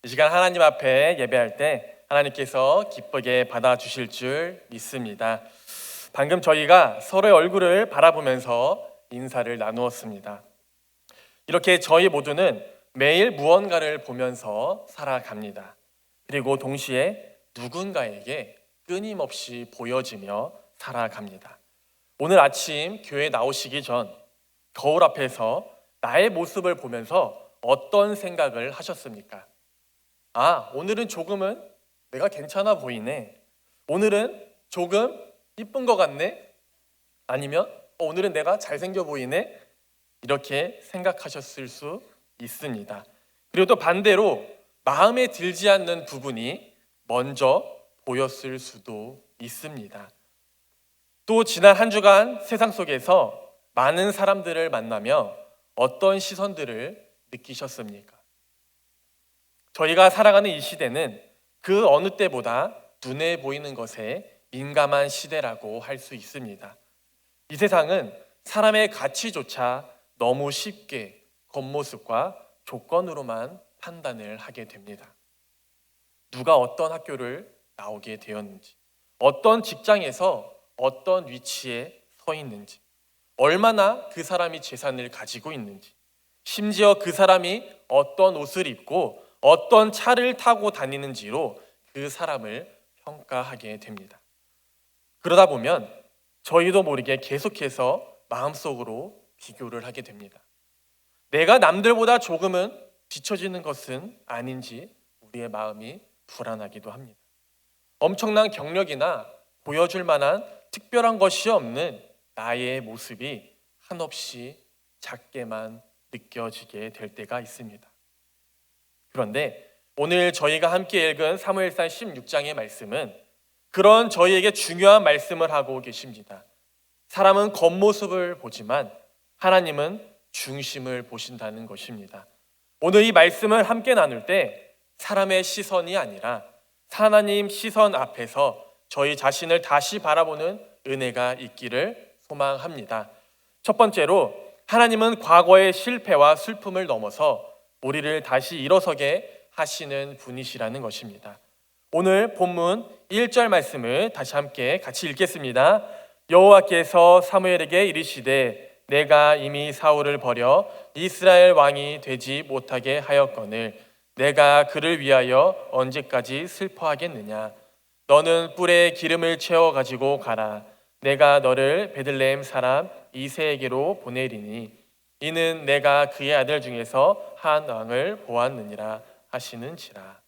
이 시간 하나님 앞에 예배할 때 하나님께서 기쁘게 받아주실 줄 믿습니다. 방금 저희가 서로의 얼굴을 바라보면서 인사를 나누었습니다. 이렇게 저희 모두는 매일 무언가를 보면서 살아갑니다. 그리고 동시에 누군가에게 끊임없이 보여지며 살아갑니다. 오늘 아침 교회 나오시기 전 거울 앞에서 나의 모습을 보면서 어떤 생각을 하셨습니까? 오늘은 조금은 내가 괜찮아 보이네. 오늘은 조금 이쁜 것 같네. 아니면 오늘은 내가 잘생겨 보이네. 이렇게 생각하셨을 수 있습니다. 그리고 또 반대로 마음에 들지 않는 부분이 먼저 보였을 수도 있습니다. 또 지난 한 주간 세상 속에서 많은 사람들을 만나며 어떤 시선들을 느끼셨습니까? 저희가 살아가는 이 시대는 그 어느 때보다 눈에 보이는 것에 민감한 시대라고 할 수 있습니다. 이 세상은 사람의 가치조차 너무 쉽게 겉모습과 조건으로만 판단을 하게 됩니다. 누가 어떤 학교를 나오게 되었는지, 어떤 직장에서 어떤 위치에 서 있는지, 얼마나 그 사람이 재산을 가지고 있는지, 심지어 그 사람이 어떤 옷을 입고 어떤 차를 타고 다니는지로 그 사람을 평가하게 됩니다. 그러다 보면 저희도 모르게 계속해서 마음속으로 비교를 하게 됩니다. 내가 남들보다 조금은 뒤처지는 것은 아닌지 우리의 마음이 불안하기도 합니다. 엄청난 경력이나 보여줄 만한 특별한 것이 없는 나의 모습이 한없이 작게만 느껴지게 될 때가 있습니다. 그런데 오늘 저희가 함께 읽은 사무엘상 16장의 말씀은 그런 저희에게 중요한 말씀을 하고 계십니다. 사람은 겉모습을 보지만 하나님은 중심을 보신다는 것입니다. 오늘 이 말씀을 함께 나눌 때 사람의 시선이 아니라 하나님 시선 앞에서 저희 자신을 다시 바라보는 은혜가 있기를 소망합니다. 첫 번째로 하나님은 과거의 실패와 슬픔을 넘어서 우리를 다시 일어서게 하시는 분이시라는 것입니다. 오늘 본문 1절 말씀을 다시 함께 같이 읽겠습니다. 여호와께서 사무엘에게 이르시되 내가 이미 사울을 버려 이스라엘 왕이 되지 못하게 하였거늘 내가 그를 위하여 언제까지 슬퍼하겠느냐. 너는 뿔에 기름을 채워 가지고 가라. 내가 너를 베들레헴 사람 이새에게로 보내리니 이는 내가 그의 아들 중에서 한 왕을 보았느니라 하시는지라.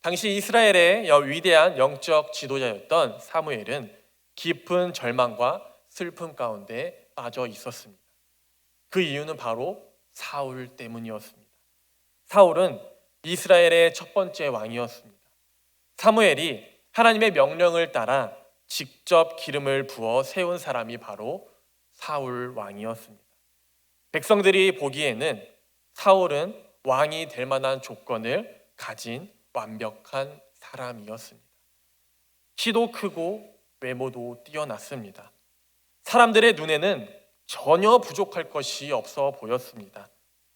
당시 이스라엘의 위대한 영적 지도자였던 사무엘은 깊은 절망과 슬픔 가운데 빠져 있었습니다. 그 이유는 바로 사울 때문이었습니다. 사울은 이스라엘의 첫 번째 왕이었습니다. 사무엘이 하나님의 명령을 따라 직접 기름을 부어 세운 사람이 바로 사울 왕이었습니다. 백성들이 보기에는 사울은 왕이 될 만한 조건을 가진 완벽한 사람이었습니다. 키도 크고 외모도 뛰어났습니다. 사람들의 눈에는 전혀 부족할 것이 없어 보였습니다.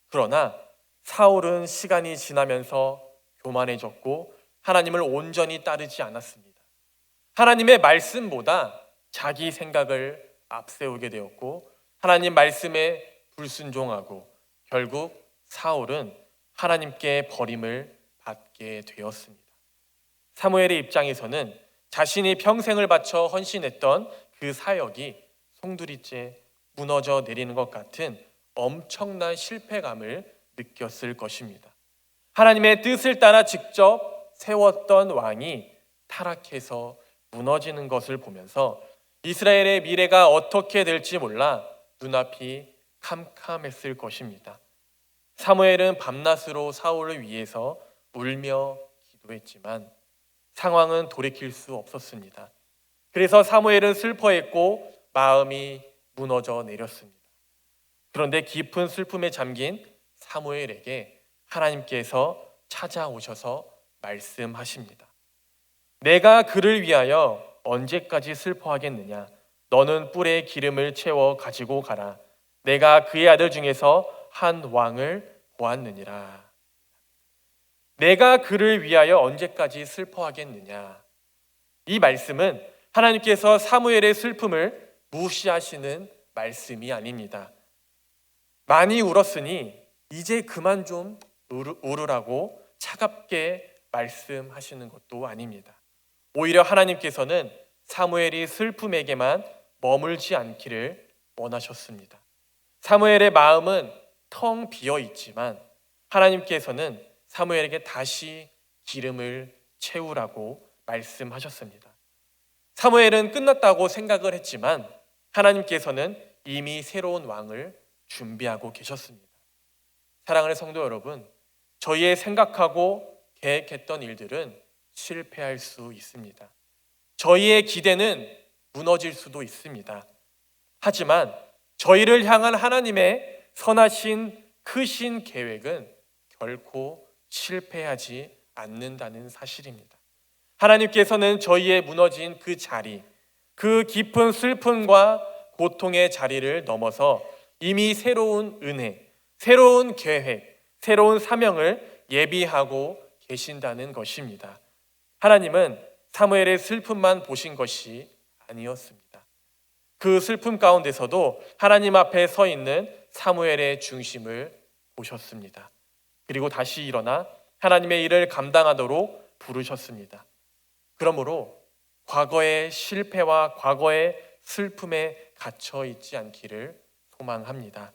그러나 사울은 시간이 지나면서 교만해졌고 하나님을 온전히 따르지 않았습니다. 하나님의 말씀보다 자기 생각을 앞세우게 되었고 하나님 말씀에 불순종하고 결국 사울은 하나님께 버림을 받게 되었습니다. 사무엘의 입장에서는 자신이 평생을 바쳐 헌신했던 그 사역이 송두리째 무너져 내리는 것 같은 엄청난 실패감을 느꼈을 것입니다. 하나님의 뜻을 따라 직접 세웠던 왕이 타락해서 무너지는 것을 보면서 이스라엘의 미래가 어떻게 될지 몰라 눈앞이 캄캄했을 것입니다. 사무엘은 밤낮으로 사울을 위해서 울며 기도했지만 상황은 돌이킬 수 없었습니다. 그래서 사무엘은 슬퍼했고 마음이 무너져 내렸습니다. 그런데 깊은 슬픔에 잠긴 사무엘에게 하나님께서 찾아오셔서 말씀하십니다. 내가 그를 위하여 언제까지 슬퍼하겠느냐? 너는 뿔에 기름을 채워 가지고 가라. 내가 그의 아들 중에서 한 왕을 보았느니라. 내가 그를 위하여 언제까지 슬퍼하겠느냐. 이 말씀은 하나님께서 사무엘의 슬픔을 무시하시는 말씀이 아닙니다. 많이 울었으니 이제 그만 좀 울으라고 차갑게 말씀하시는 것도 아닙니다. 오히려 하나님께서는 사무엘이 슬픔에게만 머물지 않기를 원하셨습니다. 사무엘의 마음은 텅 비어 있지만 하나님께서는 사무엘에게 다시 기름을 채우라고 말씀하셨습니다. 사무엘은 끝났다고 생각을 했지만 하나님께서는 이미 새로운 왕을 준비하고 계셨습니다. 사랑하는 성도 여러분, 저희의 생각하고 계획했던 일들은 실패할 수 있습니다. 저희의 기대는 무너질 수도 있습니다. 하지만 저희를 향한 하나님의 선하신 크신 계획은 결코 실패하지 않는다는 사실입니다. 하나님께서는 저희의 무너진 그 자리, 그 깊은 슬픔과 고통의 자리를 넘어서 이미 새로운 은혜, 새로운 계획, 새로운 사명을 예비하고 계신다는 것입니다. 하나님은 사무엘의 슬픔만 보신 것이 아니었습니다. 그 슬픔 가운데서도 하나님 앞에 서 있는 사무엘의 중심을 보셨습니다. 그리고 다시 일어나 하나님의 일을 감당하도록 부르셨습니다. 그러므로 과거의 실패와 과거의 슬픔에 갇혀 있지 않기를 소망합니다.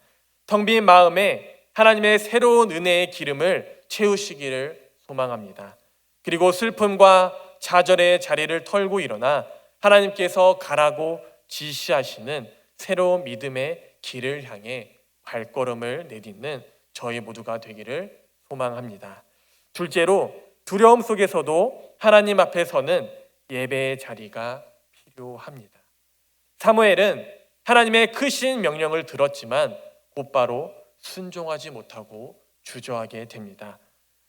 텅 빈 마음에 하나님의 새로운 은혜의 기름을 채우시기를 소망합니다. 그리고 슬픔과 좌절의 자리를 털고 일어나 하나님께서 가라고 지시하시는 새로운 믿음의 길을 향해 발걸음을 내딛는 저희 모두가 되기를 소망합니다. 둘째로, 두려움 속에서도 하나님 앞에 서는 예배의 자리가 필요합니다. 사무엘은 하나님의 크신 명령을 들었지만 곧바로 순종하지 못하고 주저하게 됩니다.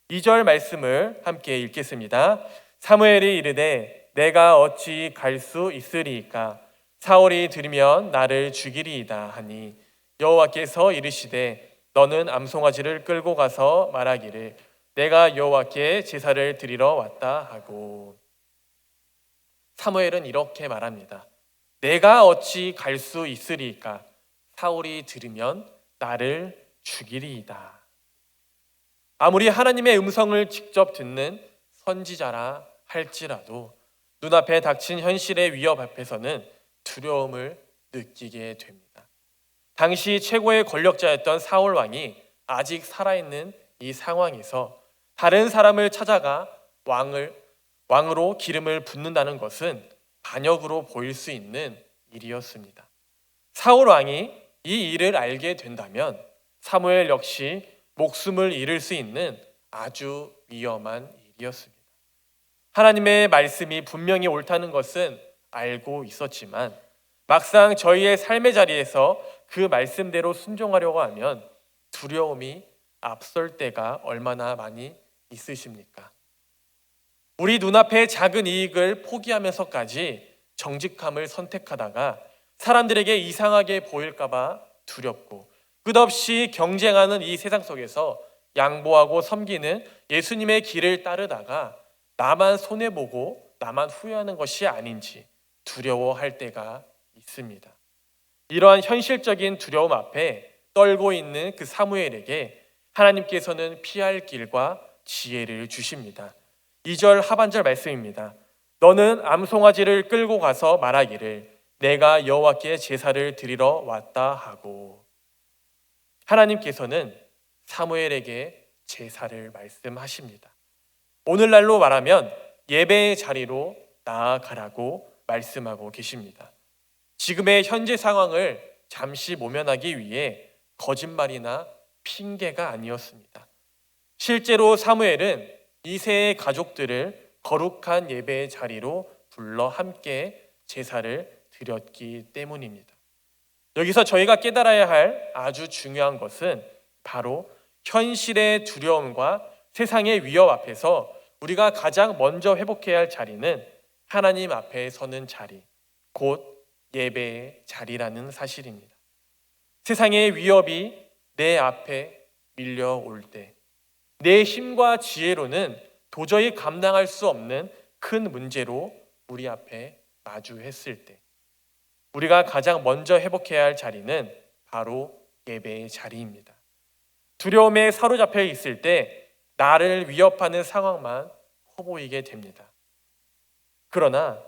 2절 말씀을 함께 읽겠습니다. 사무엘이 이르되 내가 어찌 갈 수 있으리이까? 사울이 들으면 나를 죽이리이다 하니 여호와께서 이르시되 너는 암송아지를 끌고 가서 말하기를 내가 여호와께 제사를 드리러 왔다 하고. 사무엘은 이렇게 말합니다. 내가 어찌 갈 수 있으리이까? 사울이 들으면 나를 죽이리이다. 아무리 하나님의 음성을 직접 듣는 선지자라 할지라도 눈앞에 닥친 현실의 위협 앞에서는 두려움을 느끼게 됩니다. 당시 최고의 권력자였던 사울 왕이 아직 살아있는 이 상황에서 다른 사람을 찾아가 왕으로 기름을 붓는다는 것은 반역으로 보일 수 있는 일이었습니다. 사울 왕이 이 일을 알게 된다면 사무엘 역시 목숨을 잃을 수 있는 아주 위험한 일이었습니다. 하나님의 말씀이 분명히 옳다는 것은 알고 있었지만 막상 저희의 삶의 자리에서 그 말씀대로 순종하려고 하면 두려움이 앞설 때가 얼마나 많이 있으십니까? 우리 눈앞의 작은 이익을 포기하면서까지 정직함을 선택하다가 사람들에게 이상하게 보일까봐 두렵고 끝없이 경쟁하는 이 세상 속에서 양보하고 섬기는 예수님의 길을 따르다가 나만 손해보고 나만 후회하는 것이 아닌지 두려워할 때가 있습니다. 이러한 현실적인 두려움 앞에 떨고 있는 그 사무엘에게 하나님께서는 피할 길과 지혜를 주십니다. 2절 하반절 말씀입니다. 너는 암송아지를 끌고 가서 말하기를 내가 여호와께 제사를 드리러 왔다 하고. 하나님께서는 사무엘에게 제사를 말씀하십니다. 오늘날로 말하면 예배의 자리로 나아가라고 말씀하고 계십니다. 지금의 현재 상황을 잠시 모면하기 위해 거짓말이나 핑계가 아니었습니다. 실제로 사무엘은 이새의 가족들을 거룩한 예배의 자리로 불러 함께 제사를 드렸기 때문입니다. 여기서 저희가 깨달아야 할 아주 중요한 것은 바로 현실의 두려움과 세상의 위협 앞에서 우리가 가장 먼저 회복해야 할 자리는 하나님 앞에 서는 자리, 곧 예배의 자리라는 사실입니다. 세상의 위협이 내 앞에 밀려올 때, 내 힘과 지혜로는 도저히 감당할 수 없는 큰 문제로 우리 앞에 마주했을 때 우리가 가장 먼저 회복해야 할 자리는 바로 예배의 자리입니다. 두려움에 사로잡혀 있을 때 나를 위협하는 상황만 커 보이게 됩니다. 그러나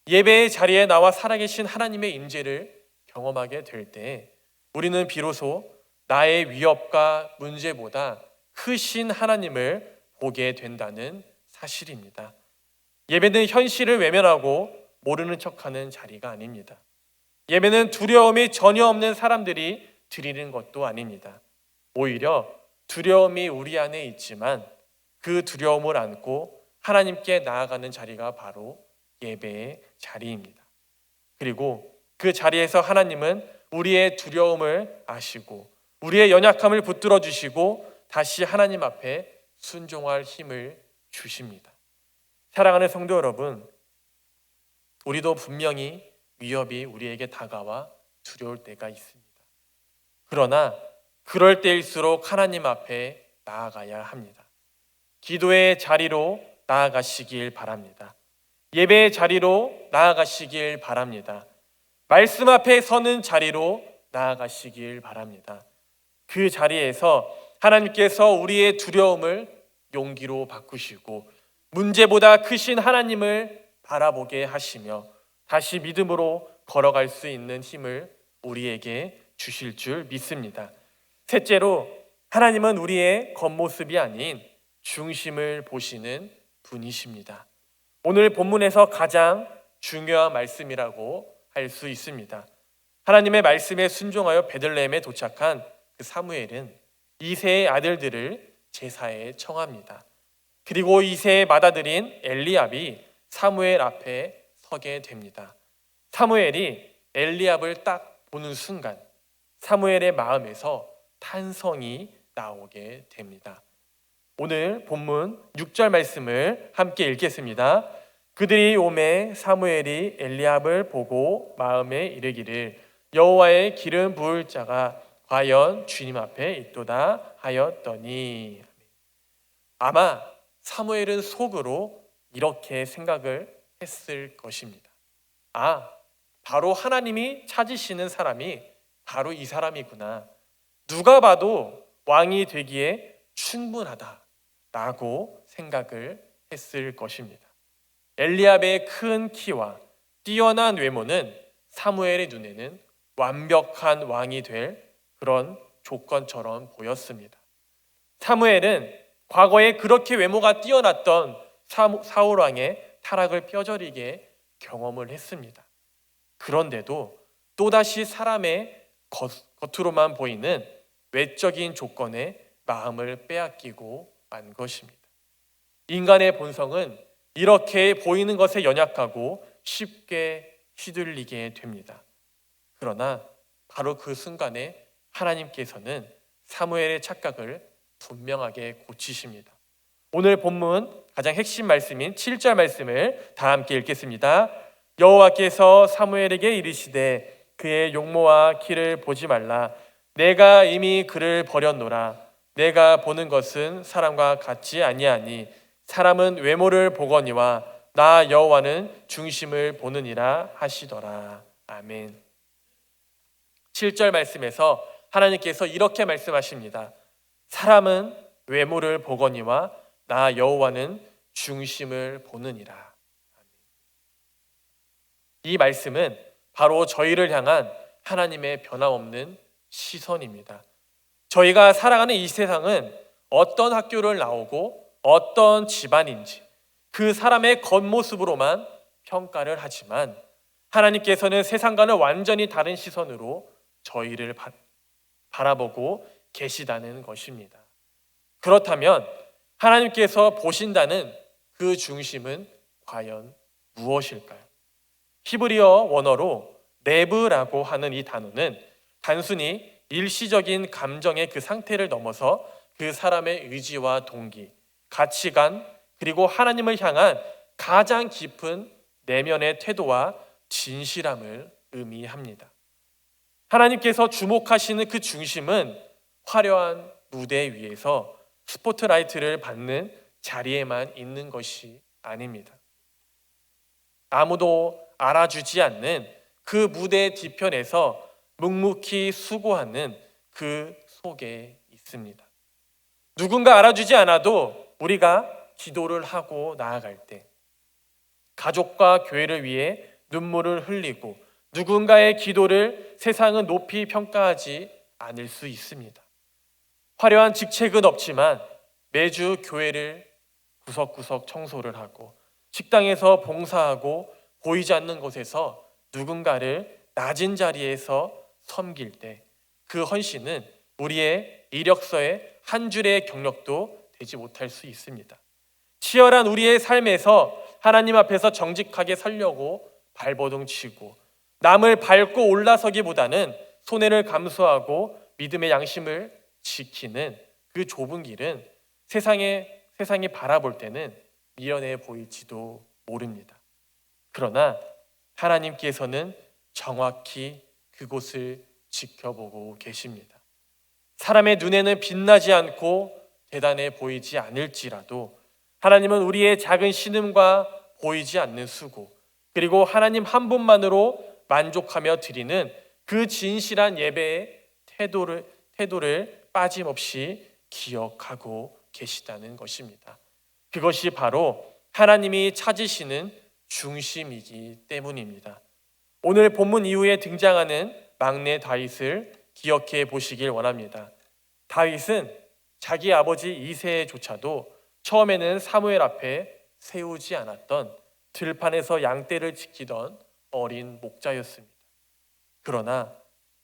예배의 자리에 나와 살아계신 하나님의 임재를 경험하게 될 때 우리는 비로소 나의 위협과 문제보다 크신 하나님을 보게 된다는 사실입니다. 예배는 현실을 외면하고 모르는 척하는 자리가 아닙니다. 예배는 두려움이 전혀 없는 사람들이 드리는 것도 아닙니다. 오히려 두려움이 우리 안에 있지만 그 두려움을 안고 하나님께 나아가는 자리가 바로 예배의 자리입니다. 그리고 그 자리에서 하나님은 우리의 두려움을 아시고 우리의 연약함을 붙들어 주시고 다시 하나님 앞에 순종할 힘을 주십니다. 사랑하는 성도 여러분, 우리도 분명히 위협이 우리에게 다가와 두려울 때가 있습니다. 그러나 그럴 때일수록 하나님 앞에 나아가야 합니다. 기도의 자리로 나아가시길 바랍니다. 예배의 자리로 나아가시길 바랍니다. 말씀 앞에 서는 자리로 나아가시길 바랍니다. 그 자리에서 하나님께서 우리의 두려움을 용기로 바꾸시고 문제보다 크신 하나님을 바라보게 하시며 다시 믿음으로 걸어갈 수 있는 힘을 우리에게 주실 줄 믿습니다. 셋째로, 하나님은 우리의 겉모습이 아닌 중심을 보시는 분이십니다. 오늘 본문에서 가장 중요한 말씀이라고 할 수 있습니다. 하나님의 말씀에 순종하여 베들레헴에 도착한 그 사무엘은 이새의 아들들을 제사에 청합니다. 그리고 이새의 맏아들인 엘리압이 사무엘 앞에 서게 됩니다. 사무엘이 엘리압을 딱 보는 순간 사무엘의 마음에서 탄성이 나오게 됩니다. 오늘 본문 6절 말씀을 함께 읽겠습니다. 그들이 오매 사무엘이 엘리압을 보고 마음에 이르기를 여호와의 기름 부을 자가 과연 주님 앞에 있도다 하였더니, 아마 사무엘은 속으로 이렇게 생각을 했을 것입니다. 바로 하나님이 찾으시는 사람이 바로 이 사람이구나. 누가 봐도 왕이 되기에 충분하다라고 생각을 했을 것입니다. 엘리압의 큰 키와 뛰어난 외모는 사무엘의 눈에는 완벽한 왕이 될 그런 조건처럼 보였습니다. 사무엘은 과거에 그렇게 외모가 뛰어났던 사울 왕의 타락을 뼈저리게 경험을 했습니다. 그런데도 또다시 사람의 겉으로만 보이는 외적인 조건에 마음을 빼앗기고 만 것입니다. 인간의 본성은 이렇게 보이는 것에 연약하고 쉽게 휘둘리게 됩니다. 그러나 바로 그 순간에 하나님께서는 사무엘의 착각을 분명하게 고치십니다. 오늘 본문 가장 핵심 말씀인 7절 말씀을 다 함께 읽겠습니다. 여호와께서 사무엘에게 이르시되 그의 용모와 키를 보지 말라. 내가 이미 그를 버렸노라. 내가 보는 것은 사람과 같지 아니하니 사람은 외모를 보거니와 나 여호와는 중심을 보느니라 하시더라. 아멘. 7절 말씀에서 하나님께서 이렇게 말씀하십니다. 사람은 외모를 보거니와 나 여호와는 중심을 보느니라. 이 말씀은 바로 저희를 향한 하나님의 변함없는 시선입니다. 저희가 살아가는 이 세상은 어떤 학교를 나오고 어떤 집안인지 그 사람의 겉모습으로만 평가를 하지만 하나님께서는 세상과는 완전히 다른 시선으로 저희를 바라보고 계시다는 것입니다. 그렇다면 하나님께서 보신다는 그 중심은 과연 무엇일까요? 히브리어 원어로 네브라고 하는 이 단어는 단순히 일시적인 감정의 그 상태를 넘어서 그 사람의 의지와 동기, 가치관, 그리고 하나님을 향한 가장 깊은 내면의 태도와 진실함을 의미합니다. 하나님께서 주목하시는 그 중심은 화려한 무대 위에서 스포트라이트를 받는 자리에만 있는 것이 아닙니다. 아무도 알아주지 않는 그 무대 뒤편에서 묵묵히 수고하는 그 속에 있습니다. 누군가 알아주지 않아도 우리가 기도를 하고 나아갈 때, 가족과 교회를 위해 눈물을 흘리고 누군가의 기도를 세상은 높이 평가하지 않을 수 있습니다. 화려한 직책은 없지만 매주 교회를 구석구석 청소를 하고 식당에서 봉사하고 보이지 않는 곳에서 누군가를 낮은 자리에서 섬길 때 그 헌신은 우리의 이력서의 한 줄의 경력도 되지 못할 수 있습니다. 치열한 우리의 삶에서 하나님 앞에서 정직하게 서려고 발버둥 치고 남을 밟고 올라서기보다는 손해를 감수하고 믿음의 양심을 지키는 그 좁은 길은 세상이 바라볼 때는 미련해 보일지도 모릅니다. 그러나 하나님께서는 정확히 그곳을 지켜보고 계십니다. 사람의 눈에는 빛나지 않고 대단해 보이지 않을지라도 하나님은 우리의 작은 신음과 보이지 않는 수고, 그리고 하나님 한 분만으로 만족하며 드리는 그 진실한 예배의 태도를 빠짐없이 기억하고 계시다는 것입니다. 그것이 바로 하나님이 찾으시는 중심이기 때문입니다. 오늘 본문 이후에 등장하는 막내 다윗을 기억해 보시길 원합니다. 다윗은 자기 아버지 이새조차도 처음에는 사무엘 앞에 세우지 않았던 들판에서 양떼를 지키던 어린 목자였습니다. 그러나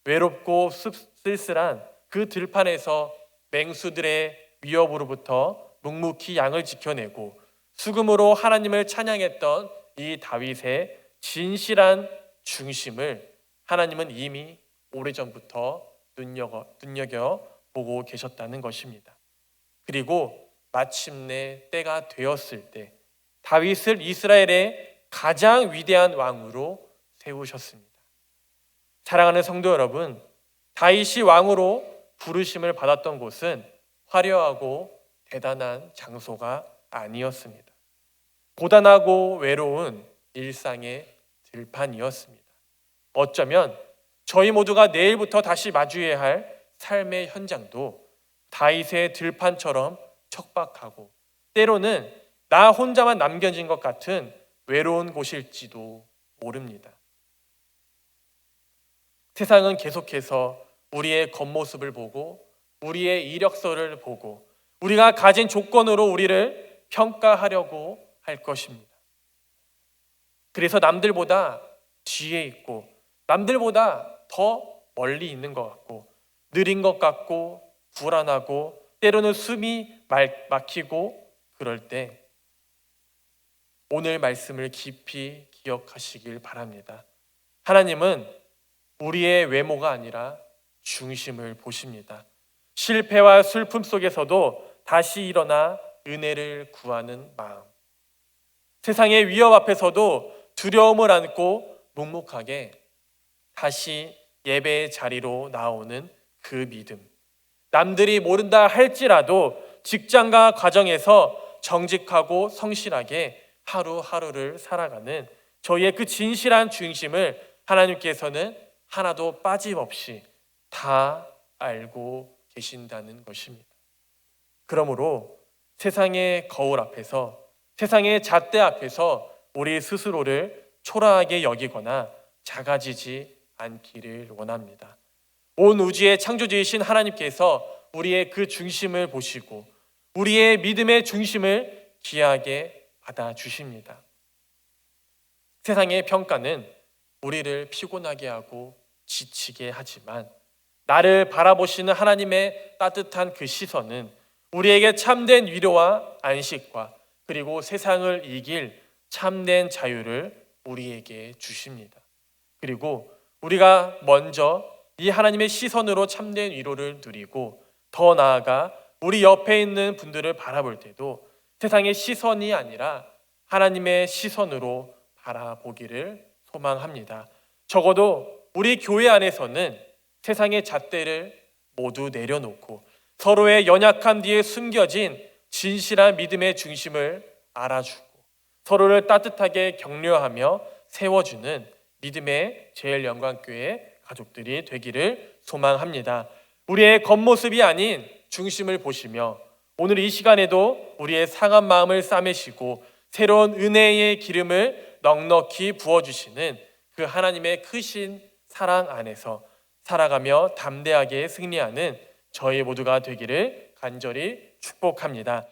외롭고 쓸쓸한 그 들판에서 맹수들의 위협으로부터 묵묵히 양을 지켜내고 수금으로 하나님을 찬양했던 이 다윗의 진실한 중심을 하나님은 이미 오래전부터 눈여겨보고 계셨다는 것입니다. 그리고 마침내 때가 되었을 때 다윗을 이스라엘의 가장 위대한 왕으로 세우셨습니다. 사랑하는 성도 여러분, 다윗이 왕으로 부르심을 받았던 곳은 화려하고 대단한 장소가 아니었습니다. 고단하고 외로운 일상의 들판이었습니다. 어쩌면 저희 모두가 내일부터 다시 마주해야 할 삶의 현장도 다윗의 들판처럼 척박하고 때로는 나 혼자만 남겨진 것 같은 외로운 곳일지도 모릅니다. 세상은 계속해서 우리의 겉모습을 보고 우리의 이력서를 보고 우리가 가진 조건으로 우리를 평가하려고 할 것입니다. 그래서 남들보다 뒤에 있고 남들보다 더 멀리 있는 것 같고 느린 것 같고 불안하고 때로는 숨이 막히고 그럴 때 오늘 말씀을 깊이 기억하시길 바랍니다. 하나님은 우리의 외모가 아니라 중심을 보십니다. 실패와 슬픔 속에서도 다시 일어나 은혜를 구하는 마음, 세상의 위협 앞에서도 두려움을 안고 묵묵하게 다시 예배의 자리로 나오는 그 믿음, 남들이 모른다 할지라도 직장과 가정에서 정직하고 성실하게 하루하루를 살아가는 저희의 그 진실한 중심을 하나님께서는 하나도 빠짐없이 다 알고 계신다는 것입니다. 그러므로 세상의 거울 앞에서, 세상의 잣대 앞에서 우리 스스로를 초라하게 여기거나 작아지지 않기를 원합니다. 온 우주의 창조주이신 하나님께서 우리의 그 중심을 보시고 우리의 믿음의 중심을 귀하게 받아주십니다. 세상의 평가는 우리를 피곤하게 하고 지치게 하지만 나를 바라보시는 하나님의 따뜻한 그 시선은 우리에게 참된 위로와 안식과 그리고 세상을 이길 참된 자유를 우리에게 주십니다. 그리고 우리가 먼저 이 하나님의 시선으로 참된 위로를 누리고 더 나아가 우리 옆에 있는 분들을 바라볼 때도 세상의 시선이 아니라 하나님의 시선으로 바라보기를 소망합니다. 적어도 우리 교회 안에서는 세상의 잣대를 모두 내려놓고 서로의 연약함 뒤에 숨겨진 진실한 믿음의 중심을 알아주고 서로를 따뜻하게 격려하며 세워주는 믿음의 제일영광교회 가족들이 되기를 소망합니다. 우리의 겉모습이 아닌 중심을 보시며 오늘 이 시간에도 우리의 상한 마음을 싸매시고 새로운 은혜의 기름을 넉넉히 부어주시는 그 하나님의 크신 사랑 안에서 살아가며 담대하게 승리하는 저희 모두가 되기를 간절히 축복합니다.